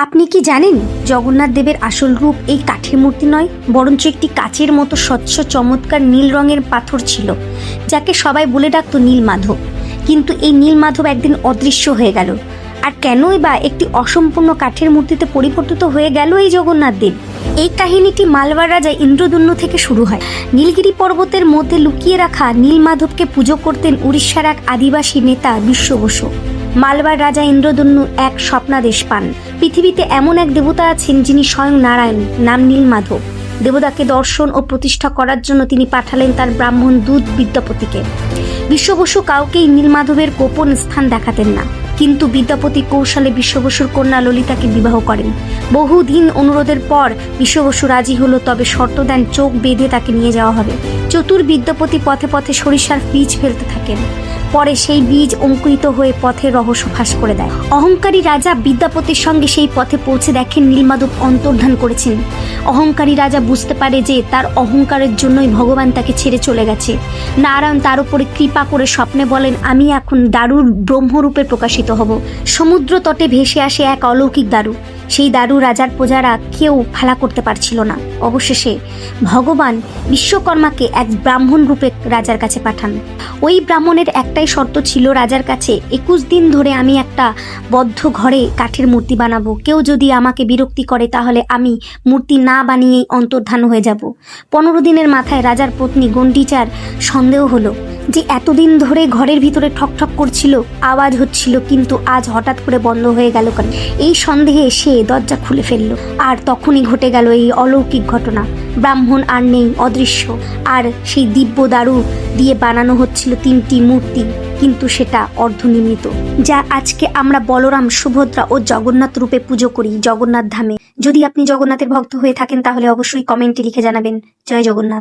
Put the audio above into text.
আপনি কি জানেন জগন্নাথ দেবের আসল রূপ এই কাঠের মূর্তি নয়, বরঞ্চ একটি কাচের মতো স্বচ্ছ চমৎকার নীল রঙের পাথর ছিল, যাকে সবাই বলে ডাকতো নীলমাধব। কিন্তু এই নীলমাধব একদিন অদৃশ্য হয়ে গেল। আর কেনই বা একটি অসম্পূর্ণ কাঠের মূর্তিতে পরিবর্তিত হয়ে গেল এই জগন্নাথ দেব? এই কাহিনীটি মালবার রাজা ইন্দ্রদুম্ন থেকে শুরু হয়। নীলগিরি পর্বতের মধ্যে লুকিয়ে রাখা নীলমাধবকে পুজো করতেন উড়িষ্যার এক আদিবাসী নেতা বিশ্ব বসু। মালবার রাজা ইন্দ্রদুম্ন এক স্বপ্নাদেশ পান। পৃথিবীতে এমন এক দেবতা আছেন যিনি স্বয়ং নারায়ণ, নাম নীলমাধব। দেবতাকে দর্শন ও প্রতিষ্ঠা করার জন্য তিনি পাঠালেন তার ব্রাহ্মণ দূত বিদ্যাপতিকে। বিশ্ব বসু কাউকেই নীলমাধবের গোপন স্থান দেখাতেন না, কিন্তু বিদ্যাপতি কৌশলে বিশ্ব বসুর কন্যা ললিতাকে বিবাহ করেন। বহুদিন অনুরোধের পর বিশ্ব বসু রাজি হলো, তবে শর্ত দেন চোখ বেঁধে তাকে নিয়ে যাওয়া হবে। চতুর বিদ্যাপতি পথে পথে সরিষার বীজ ফেলতে থাকেন। পরে সেই বীজ অঙ্কুরিত হয়ে পথের রহস্য ফাঁস করে দেয়। অহংকারী রাজা বিদ্যাপতির সঙ্গে সেই পথে পৌঁছে দেখেন নীলমাধব অন্তর্ধান করেছেন। অহংকারী রাজা বুঝতে পারে যে তার অহংকারের জন্যই ভগবান তাকে ছেড়ে চলে গেছে। নারায়ণ তার উপরে কৃপা করে স্বপ্নে বলেন, আমি এখন দারুর ব্রহ্মরূপে প্রকাশিত হব। সমুদ্র তটে ভেসে আসে এক অলৌকিক দারু। সেই দারু রাজার প্রজারা কেউ ফালা করতে পারছিল না। অবশেষে ভগবান বিশ্বকর্মাকে এক ব্রাহ্মণ রূপে রাজার কাছে পাঠান। ওই ব্রাহ্মণের একটাই শর্ত ছিল রাজার কাছে, 21 দিন ধরে আমি একটা বদ্ধ ঘরে কাঠের মূর্তি বানাবো। কেউ যদি আমাকে বিরক্তি করে তাহলে আমি মূর্তি না বানিয়েই অন্তর্ধান হয়ে যাব। 15 দিনের মাথায় রাজার পত্নী গণ্ডিচার সন্দেহ হলো যে এতদিন ধরে ঘরের ভিতরে ঠকঠক করছিল, আওয়াজ হচ্ছিল, কিন্তু আজ হঠাৎ করে বন্ধ হয়ে গেল কেন? এই সন্দেহে সে দরজা খুলে ফেলল। আর তখনই ঘটে গেল এই অলৌকিক ঘটনা। ব্রাহ্মণ আর নেই, অদৃশ্য। আর সেই দিব্য দারু দিয়ে বানানো হচ্ছিল 3টি মূর্তি, কিন্তু সেটা অর্ধনির্মিত, যা আজকে আমরা বলরাম, সুভদ্রা ও জগন্নাথ রূপে পুজো করি জগন্নাথ ধামে। যদি আপনি জগন্নাথের ভক্ত হয়ে থাকেন তাহলে অবশ্যই কমেন্টে লিখে জানাবেন জয় জগন্নাথ।